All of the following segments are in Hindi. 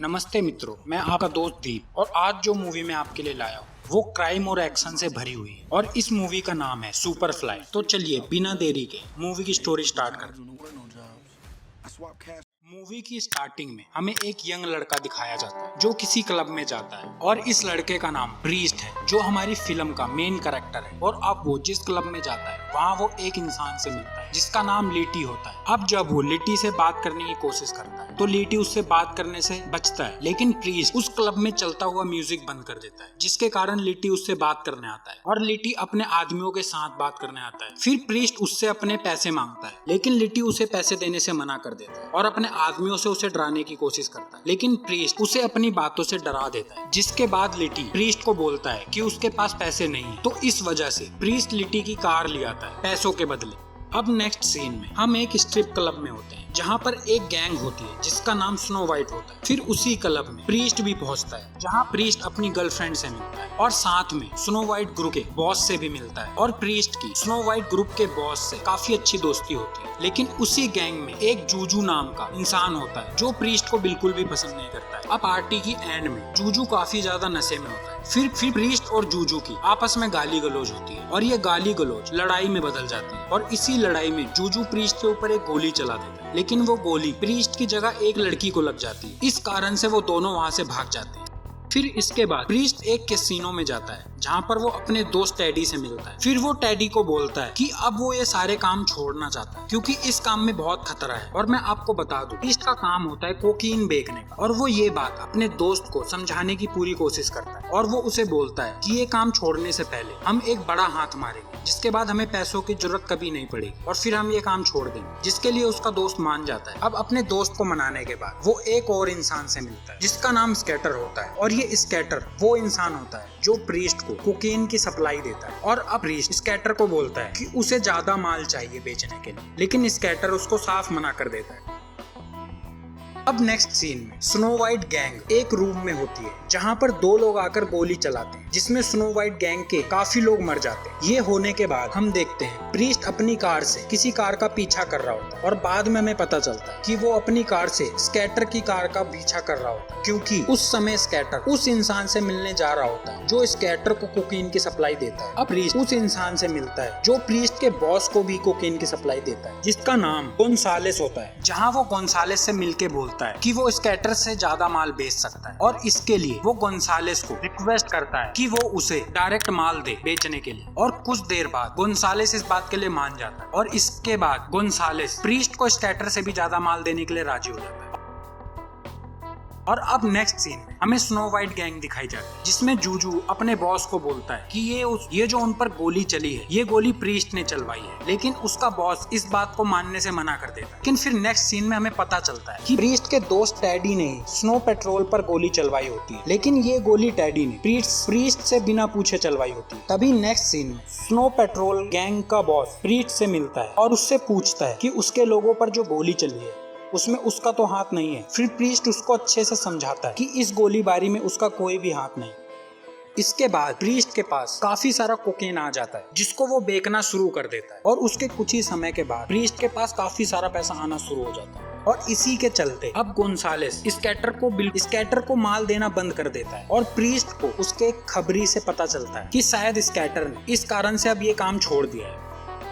नमस्ते मित्रों, मैं आपका दोस्त दीप और आज जो मूवी मैं आपके लिए लाया हूँ वो क्राइम और एक्शन से भरी हुई है और इस मूवी का नाम है सुपर फ्लाई। तो चलिए बिना देरी के मूवी की स्टोरी स्टार्ट करते हैं। मूवी की स्टार्टिंग में हमें एक यंग लड़का दिखाया जाता है जो किसी क्लब में जाता है और इस लड़के का नाम प्रीस्ट है जो हमारी फिल्म का मेन कैरेक्टर है। और अब वो जिस क्लब में जाता है वहाँ वो एक इंसान से मिलता है जिसका नाम लिटी होता है। अब जब वो लिटी से बात करने की कोशिश करता है तो लिटी उससे बात करने से बचता है, लेकिन प्रीस्ट उस क्लब में चलता हुआ म्यूजिक बंद कर देता है जिसके कारण लिटी उससे बात करने आता है और लिटी अपने आदमियों के साथ बात करने आता है। फिर प्रीस्ट उससे अपने पैसे मांगता है लेकिन लिटी उसे पैसे देने से मना कर देता है और अपने आदमियों से उसे डराने की कोशिश करता है, लेकिन प्रीस्ट उसे अपनी बातों से डरा देता है। जिसके बाद लिटी प्रीस्ट को बोलता है कि उसके पास पैसे नहीं है, तो इस वजह से प्रीस्ट लिटी की कार ले आता है पैसों के बदले। अब नेक्स्ट सीन में हम एक स्ट्रिप क्लब में होते हैं जहाँ पर एक गैंग होती है जिसका नाम स्नो वाइट होता है। फिर उसी क्लब में प्रीस्ट भी पहुँचता है जहाँ प्रीस्ट अपनी गर्लफ्रेंड से मिलता है और साथ में स्नो वाइट ग्रुप के बॉस से भी मिलता है और प्रीस्ट की स्नो वाइट ग्रुप के बॉस से काफी अच्छी दोस्ती होती है। लेकिन उसी गैंग में एक जूजू नाम का इंसान होता है जो प्रीस्ट को बिल्कुल भी पसंद नहीं करता है। अब पार्टी की एंड में जूजू काफी ज्यादा नशे में होता है। फिर प्रीस्ट और जूजू की आपस में गाली गलौज होती है और ये गाली गलौज लड़ाई में बदल जाती है और इसी लड़ाई में जूजू प्रीस्ट के ऊपर एक गोली चला देता है, लेकिन वो गोली प्रीस्ट की जगह एक लड़की को लग जाती है। इस कारण से वो दोनों वहाँ से भाग जाते हैं। फिर इसके बाद प्रीस्ट एक कैसीनो में जाता है जहाँ पर वो अपने दोस्त टेडी से मिलता है। फिर वो टेडी को बोलता है कि अब वो ये सारे काम छोड़ना चाहता है क्योंकि इस काम में बहुत खतरा है। और मैं आपको बता दूं प्रीस्ट का काम होता है कोकीन बेचने का और वो ये बात अपने दोस्त को समझाने की पूरी कोशिश करता है और वो उसे बोलता है कि ये काम छोड़ने से पहले हम एक बड़ा हाथ मारेंगे जिसके बाद हमें पैसों की जरूरत कभी नहीं पड़ेगी और फिर हम ये काम छोड़ देंगे, जिसके लिए उसका दोस्त मान जाता है। अब अपने दोस्त को मनाने के बाद वो एक और इंसान से मिलता है जिसका नाम स्कैटर होता है और ये स्कैटर वो इंसान होता है जो प्रीस्ट को कोकीन की सप्लाई देता है। और अब प्रीस्ट स्कैटर को बोलता है कि उसे ज्यादा माल चाहिए बेचने के लिए, लेकिन स्कैटर उसको साफ मना कर देता है। अब नेक्स्ट सीन में स्नो वाइट गैंग एक रूम में होती है जहाँ पर दो लोग आकर गोली चलाते हैं जिसमें स्नो वाइट गैंग के काफी लोग मर जाते हैं। ये होने के बाद हम देखते हैं प्रीस्ट अपनी कार से किसी कार का पीछा कर रहा होता है और बाद में हमें पता चलता है कि वो अपनी कार से स्कैटर की कार का पीछा कर रहा होता है क्योंकि उस समय स्कैटर उस इंसान से मिलने जा रहा होता है जो स्कैटर को कोकीन की सप्लाई देता है। अब प्रीस्ट उस इंसान से मिलता है जो प्रीस्ट के बॉस को भी कोकीन की सप्लाई देता है जिसका नाम गोंसालेस होता है, जहाँ वो गोंसालेस से मिलके बोलता है कि वो स्कैटर से ज्यादा माल बेच सकता है और इसके लिए वो गोंसालेस को रिक्वेस्ट करता है कि वो उसे डायरेक्ट माल दे बेचने के लिए। और कुछ देर बाद गोंसालेस इस बात के लिए मान जाता है और इसके बाद गोंसालेस प्रीस्ट को स्कैटर से भी ज्यादा माल देने के लिए राजी हो जाता है। और अब नेक्स्ट सीन में हमें स्नो वाइट गैंग दिखाई जाती है जिसमें जूजू अपने बॉस को बोलता है कि ये जो उन पर गोली चली है ये गोली प्रीस्ट ने चलवाई है, लेकिन उसका बॉस इस बात को मानने से मना कर देता है। लेकिन फिर नेक्स्ट सीन में हमें पता चलता है कि प्रीस्ट के दोस्त टेडी ने स्नो पेट्रोल पर गोली चलवाई होती है, लेकिन ये गोली टेडी ने प्रीस्ट से बिना पूछे चलवाई होती है। तभी नेक्स्ट सीन में स्नो पेट्रोल गैंग का बॉस प्रीस्ट से मिलता है और उससे पूछता है कि उसके लोगों पर जो गोली चली है उसमें उसका तो हाथ नहीं है। फिर प्रीस्ट उसको अच्छे से समझाता है कि इस गोलीबारी में उसका कोई भी हाथ नहीं। इसके बाद प्रीस्ट के पास काफी सारा कोकेन आ जाता है जिसको वो बेचना शुरू कर देता है और उसके कुछ ही समय के बाद प्रीस्ट के पास काफी सारा पैसा आना शुरू हो जाता है और इसी के चलते अब गोंसालेस स्कैटर को माल देना बंद कर देता है और प्रीस्ट को उसके खबरी से पता चलता है कि शायद स्कैटर ने इस कारण से अब ये काम छोड़ दिया है।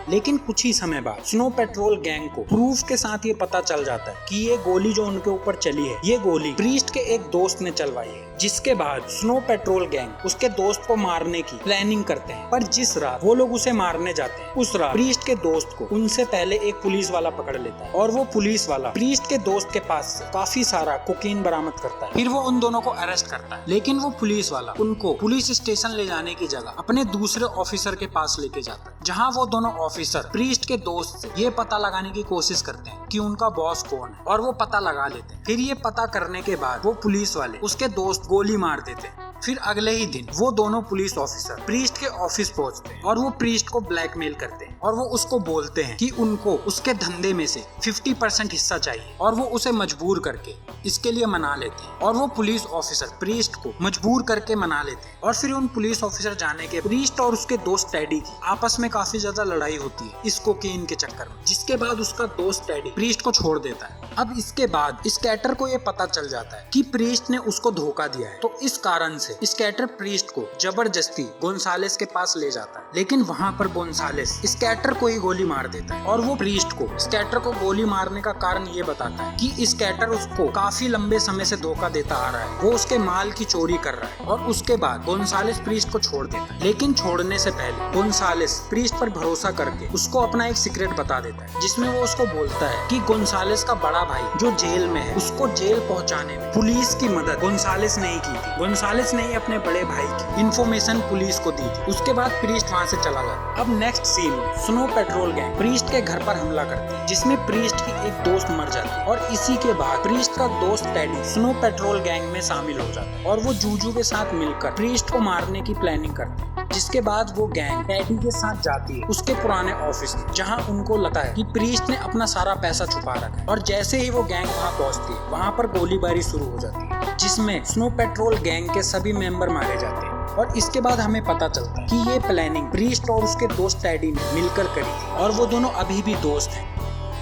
लेकिन कुछ ही समय बाद स्नो पेट्रोल गैंग को प्रूफ के साथ ये पता चल जाता है कि ये गोली जो उनके ऊपर चली है ये गोली प्रीस्ट के एक दोस्त ने चलवाई है। जिसके बाद स्नो पेट्रोल गैंग उसके दोस्त को मारने की प्लानिंग करते हैं, पर जिस रात वो लोग उसे मारने जाते हैं उस रात प्रीस्ट के दोस्त को उनसे पहले एक पुलिस वाला पकड़ लेता है और वो पुलिस वाला प्रीस्ट के दोस्त के पास से काफी सारा कोकीन बरामद करता है। फिर वो उन दोनों को अरेस्ट करता है, लेकिन वो पुलिस वाला उनको पुलिस स्टेशन ले जाने की जगह अपने दूसरे ऑफिसर के पास लेके जाता है, जहाँ वो दोनों ऑफिसर प्रीस्ट के दोस्त से ये पता लगाने की कोशिश करते हैं कि उनका बॉस कौन है और वो पता लगा लेते हैं। फिर ये पता करने के बाद वो पुलिस वाले उसके दोस्त गोली मार देते हैं फिर अगले ही दिन वो दोनों पुलिस ऑफिसर प्रीस्ट के ऑफिस पहुंचते हैं और वो प्रीस्ट को ब्लैकमेल करते हैं और वो उसको बोलते हैं कि उनको उसके धंधे में से 50% हिस्सा चाहिए और वो उसे मजबूर करके इसके लिए मना लेते हैं और वो पुलिस ऑफिसर प्रीस्ट को मजबूर करके मना लेते हैं। और फिर उन पुलिस ऑफिसर जाने के प्रीस्ट और उसके दोस्त टेडी की आपस में काफी ज्यादा लड़ाई होती है इस कोकीन के चक्कर में, जिसके बाद उसका दोस्त टेडी प्रीस्ट को छोड़ देता है। अब इसके बाद स्कैटर को ये पता चल जाता है कि प्रीस्ट ने उसको धोखा दिया है, तो इस कारण से स्कैटर प्रीस्ट को जबरदस्ती गोंसालेस के पास ले जाता है, लेकिन वहाँ पर गोंसालेस स्कैटर को ही गोली मार देता है और वो प्रीस्ट को स्कैटर को गोली मारने का कारण ये बताता है कि स्कैटर उसको काफी लंबे समय से धोखा देता आ रहा है, वो उसके माल की चोरी कर रहा है। और उसके बाद गोंसालेस प्रीस्ट को छोड़ देता है, लेकिन छोड़ने से पहले गोंसालेस प्रीस्ट पर भरोसा करके उसको अपना एक सीक्रेट बता देता है, जिसमें वो उसको बोलता है कि गोंसालेस का बड़ा भाई जो जेल में है उसको जेल पहुंचाने में पुलिस की मदद गोंसालेस ने ही की थी। गोंसालेस ने ही अपने बड़े भाई की इन्फॉर्मेशन पुलिस को दी थी। उसके बाद प्रीस्ट वहाँ से चला जाता। अब नेक्स्ट सीन में स्नो पेट्रोल गैंग प्रीस्ट के घर पर हमला करती है, जिसमें प्रीस्ट की एक दोस्त मर जाती है और इसी के बाद प्रीस्ट का दोस्त टेडी स्नो पेट्रोल गैंग में शामिल हो जाता है और वो जूजू के साथ मिलकर प्रीस्ट को मारने की प्लानिंग करते हैं। जिसके बाद वो गैंग टेडी के साथ जाती है उसके पुराने ऑफिस में, जहां उनको लगता है कि प्रीस्ट ने अपना सारा पैसा छुपा रखा है। और जैसे ही वो गैंग वहां पहुंचती है वहां पर गोलीबारी शुरू हो जाती है, जिसमें स्नो पेट्रोल गैंग के सभी मेंबर मारे जाते हैं। और इसके बाद हमें पता चलता है कि ये प्लानिंग प्रीस्ट और उसके दोस्त टेडी ने मिलकर करी थी और वो दोनों अभी भी दोस्त हैं।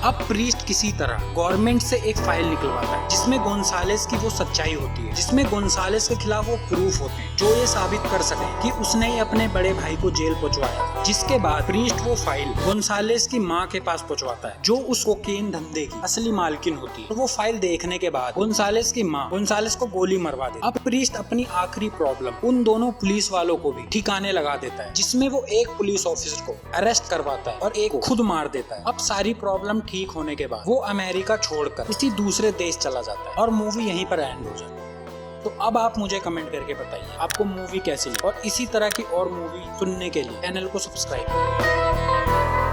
अब प्रीस्ट किसी तरह गवर्नमेंट से एक फाइल निकलवाता है जिसमें गोंसालेस की वो सच्चाई होती है, जिसमें गोंसालेस के खिलाफ वो प्रूफ होते हैं जो ये साबित कर सके कि उसने ही अपने बड़े भाई को जेल पहुंचवाया। जिसके बाद प्रीस्ट वो फाइल गोंसालेस की माँ के पास पहुंचवाता है जो उस कोकीन धंधे की असली मालकिन होती है। तो वो फाइल देखने के बाद गोंसालेस की माँ गोंसालेस को गोली मरवा देती है। अब प्रीस्ट अपनी आखिरी प्रॉब्लम उन दोनों पुलिस वालों को भी ठिकाने लगा देता है, जिसमें वो एक पुलिस ऑफिसर को अरेस्ट करवाता है और एक को खुद मार देता है। अब सारी प्रॉब्लम ठीक होने के बाद वो अमेरिका छोड़कर किसी दूसरे देश चला जाता है और मूवी यहीं पर एंड हो जाती है। तो अब आप मुझे कमेंट करके बताइए आपको मूवी कैसी लगी और इसी तरह की और मूवी सुनने के लिए चैनल को सब्सक्राइब करें।